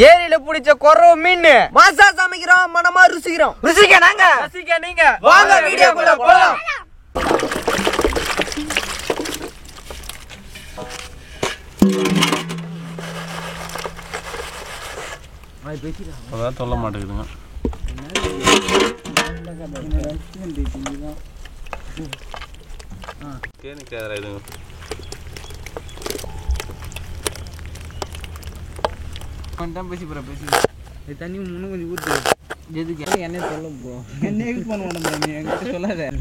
ஏரியில பிடிச்ச குறவு மீன் மாசா சமைக்கிறோம், மனமா ருசிக்கிறோம். ருசிக்க நாங்க, ரசிக்க நீங்க. வாங்க வீடியோக்குள்ள போலாம். அதான் சொல்ல மாட்டேங்குதுங்க. பேசி தண்ணி இன்னும் கொஞ்சம் ஊற்று. எதுக்கு என்ன சொல்ல ப்ரோ, என்ன யூஸ் பண்ண மாட்டேன், நீ என்கிட்ட சொல்லாத.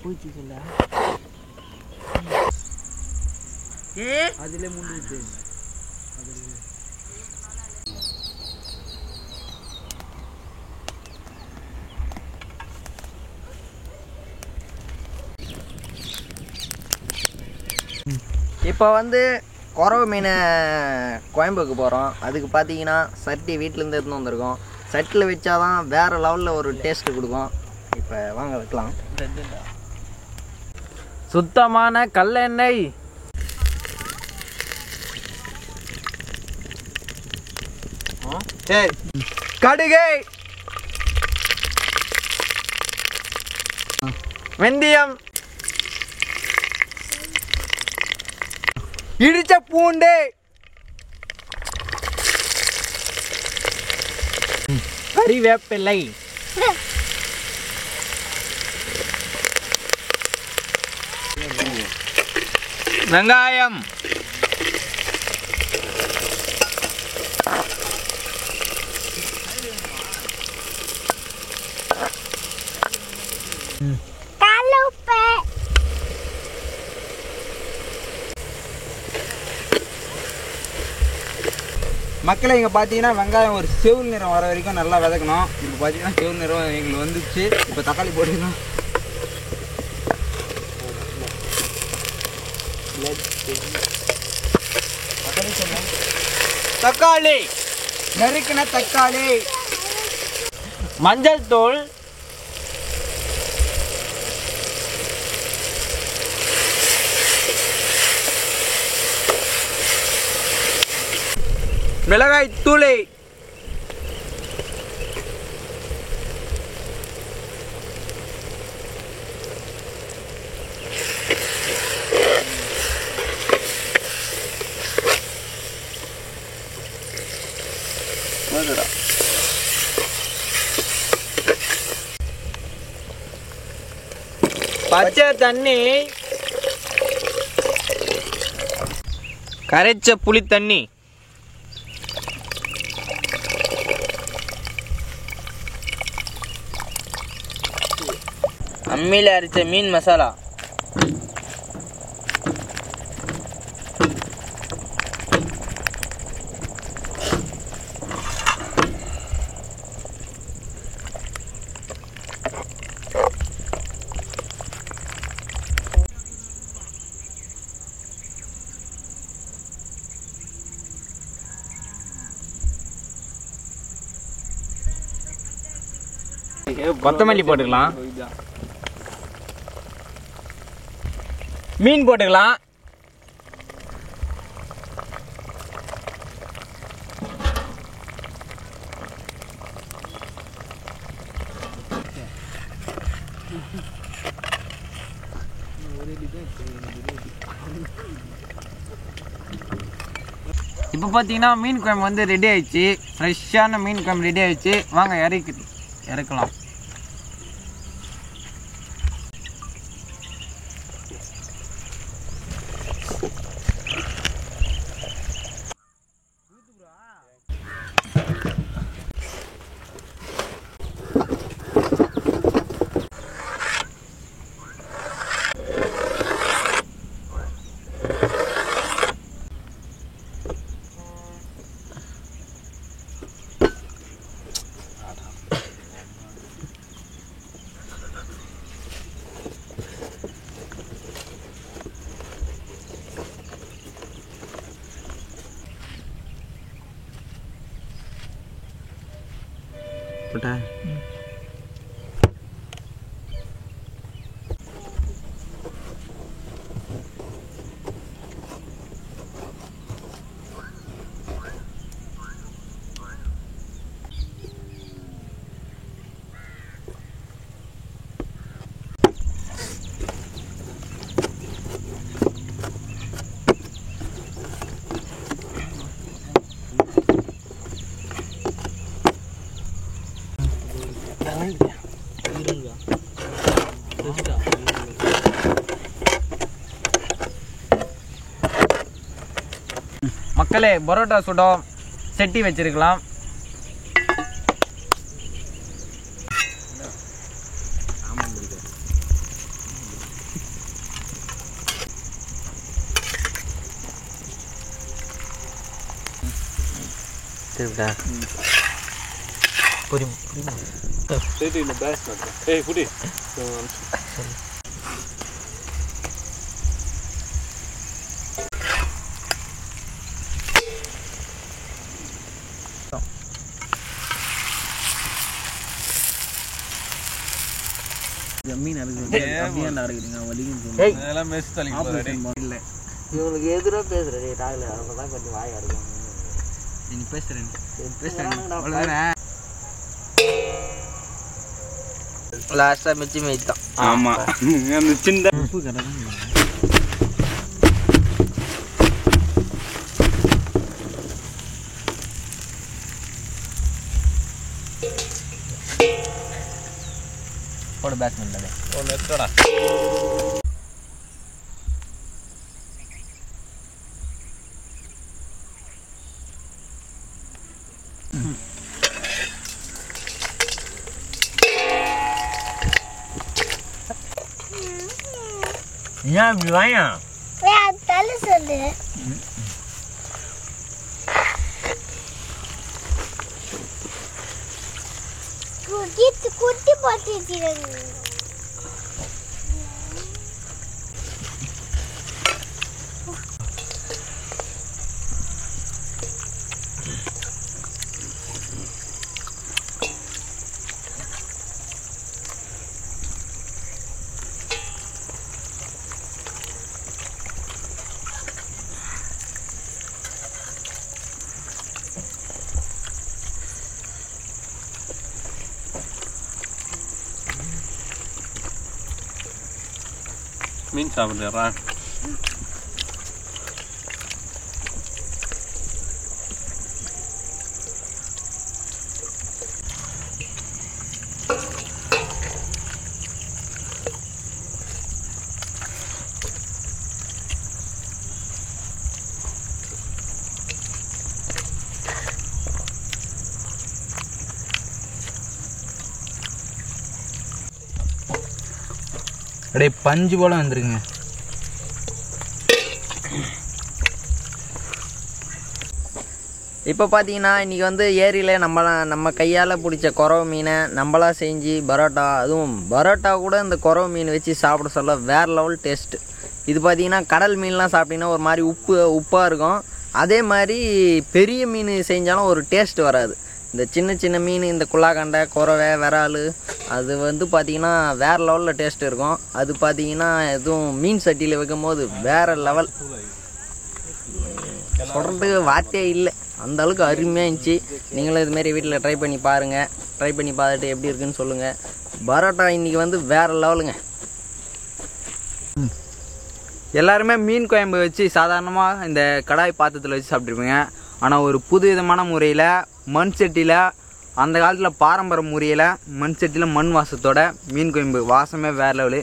போயிடுச்சு சொல்ல, அதுல முடிஞ்சிச்சு. இப்போ வந்து குறவு மீனை கோயம்புக்கு போகிறோம். அதுக்கு பார்த்தீங்கன்னா சட்டி வீட்டிலேருந்து எடுத்துன்னு வந்திருக்கோம். சட்டியில் வச்சாதான் வேறு லெவலில் ஒரு டேஸ்ட்டு கொடுக்கும். இப்போ வாங்க வைக்கலாம். சுத்தமான கல்லெண்ணெய், சரி, கடுகு, வெந்தயம், இடிச்ச பூண்டு, கறிவேப்பிலை, வெங்காயம், மக்களை இங்கே பார்த்தீங்கன்னா வெங்காயம் ஒரு செவல் நிறம் வர வரைக்கும் நல்லா விதக்கணும். இப்போ பார்த்தீங்கன்னா செவல் நிறம் எங்களுக்கு வந்துச்சு. இப்போ தக்காளி போட்டுக்கலாம். தக்காளி, நறுக்கின தக்காளி, மஞ்சள் தூள், மிளகாய் தூளை, பச்சை தண்ணி, கரைச்ச புளி தண்ணி, அம்மியில் அரைச்ச மீன் மசாலா, கொத்தமல்லி போட்டுக்கலாம், மீன் போட்டுக்கலாம், இப்போ பார்த்தீங்கன்னா மீன் குழம்பு வந்து ரெடி ஆயிடுச்சு. ஃப்ரெஷ்ஷான மீன் குழம்பு ரெடி ஆயிடுச்சு. வாங்க இறக்கலாம். போட்டா மக்களே பரோட்டா சுடம் செட்டி வச்சிருக்கலாம். சரிடா மீன் இல்லை இவங்களுக்கு எதிராக பேசுறே ராகுல தான் கொஞ்சம் வாய் அடிக்கும். நீ பேசுறேன் லாஸ்டா மிச்சி மேய்ச்சி தான். ஆமா அந்த சின்ன உப்பு கடை போடு பேட்ஸ்மேன் ஒன்று எடுத்துடா. ஏன் இப்படி வாயா தலை சொல்லு. குட்டி போட்டு மீன் சாப்பிட்றா. அப்படியே பஞ்சு போல வந்துருங்க. இப்போ பார்த்தீங்கன்னா இன்றைக்கி வந்து ஏரியில் நம்ம கையால் பிடிச்ச குறவை மீனை நம்மளா செஞ்சு பரோட்டா, அதுவும் பரோட்டா கூட இந்த குறவை மீன் வச்சு சாப்பிட சொல்ல வேறு லெவல் டேஸ்ட்டு. இது பார்த்தீங்கன்னா கடல் மீன்லாம் சாப்பிட்டிங்கன்னா ஒரு மாதிரி உப்பாக இருக்கும். அதே மாதிரி பெரிய மீன் செஞ்சாலும் ஒரு டேஸ்ட் வராது. இந்த சின்ன சின்ன மீன், இந்த குள்ளாக்கண்டை, குறவை, விரால், அது வந்து பார்த்திங்கன்னா வேறு லெவலில் டேஸ்ட் இருக்கும். அது பார்த்திங்கன்னா எதுவும் மீன் சட்டியில் வைக்கும் போது வேறு லெவல், சொல்கிறதுக்கு வார்த்தையே இல்லை, அந்த அளவுக்கு அருமையாக இருந்துச்சு. நீங்களும் இதுமாரி வீட்டில் ட்ரை பண்ணி பாருங்கள். ட்ரை பண்ணி பார்த்துட்டு எப்படி இருக்குன்னு சொல்லுங்கள். பரோட்டா இன்றைக்கி வந்து வேறு லெவலுங்க. எல்லாருமே மீன் குழம்பு வச்சு சாதாரணமாக இந்த கடாய் பாத்திரத்தில் வச்சு சாப்பிட்ருப்பீங்க. ஆனால் ஒரு புது விதமான முறையில் மண் சட்டியில், அந்த காலத்தில் பாரம்பரிய முறையில் மண் சட்டியில் மண் வாசத்தோட மீன் குழம்பு வாசமே வேறு லெவலு.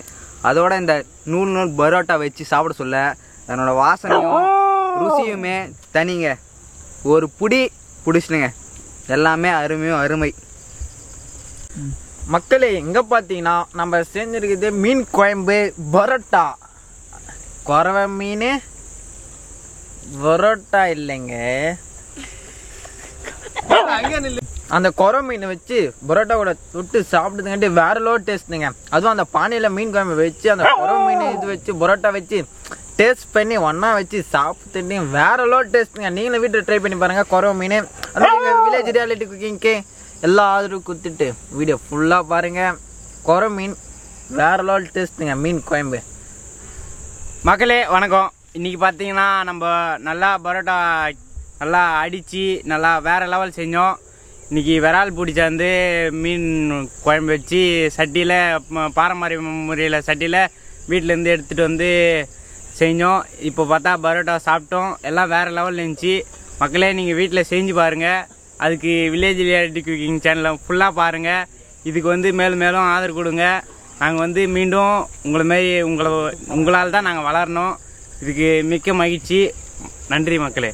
அதோட இந்த நூல் பரோட்டா வச்சு சாப்பிட சொல்ல அதனோட வாசனையும் ருசியுமே தனிங்க. ஒரு பிடிச்சிடுங்க. எல்லாமே அருமை. மக்களே எங்கே பார்த்தீங்கன்னா நம்ம செஞ்சுருக்குது மீன் குழம்பு பரோட்டா. குறவை மீன் பரோட்டா இல்லைங்க, அந்த குறவை மீன் வச்சு பரோட்டா கூட தொட்டு சாப்பிடுதுங்கட்டு வேற லோ டேஸ்ட்டுங்க. அதுவும் அந்த பானையில் மீன் குழம்பு வச்சு அந்த குறவை மீன் இது வச்சு பரோட்டா வச்சு டேஸ்ட் பண்ணி ஒன்றா வச்சு சாப்பிட்டுட்டு வேற லோ டேஸ்ட்டுங்க. நீங்களும் வீட்டில் ட்ரை பண்ணி பாருங்கள். குறவை மீன் அந்த வில்லேஜ் ரியாலிட்டி குக்கிங்க்கு எல்லா ஆதரவு கொடுத்துட்டு வீடியோ ஃபுல்லாக பாருங்கள். குறை மீன் வேறு லெவல் டேஸ்ட்டுங்க மீன் குழம்பு. மக்களே வணக்கம். இன்றைக்கி பார்த்தீங்கன்னா நம்ம நல்லா பரோட்டா நல்லா அடித்து நல்லா வேறு லெவல் செஞ்சோம். இன்றைக்கி விரால் பிடிச்சாந்து மீன் குழம்பு வச்சு சட்டியில் பாரம்பரிய முறையில் சட்டியில் வீட்டிலேருந்து எடுத்துகிட்டு வந்து செஞ்சோம். இப்போ பார்த்தா பரோட்டா சாப்பிட்டோம். எல்லாம் வேறு லெவலில் இருந்துச்சு. மக்களே நீங்கள் வீட்டில் செஞ்சு பாருங்கள். அதுக்கு வில்லேஜ் ரியாலிட்டி குக்கிங் சேனலை ஃபுல்லாக பாருங்கள். இதுக்கு வந்து மேலும் மேலும் ஆதரவு கொடுங்க. நாங்கள் வந்து மீண்டும் உங்களால் தான் நாங்கள் வளரணும். இதுக்கு மிக்க மகிழ்ச்சி. நன்றி மக்களே.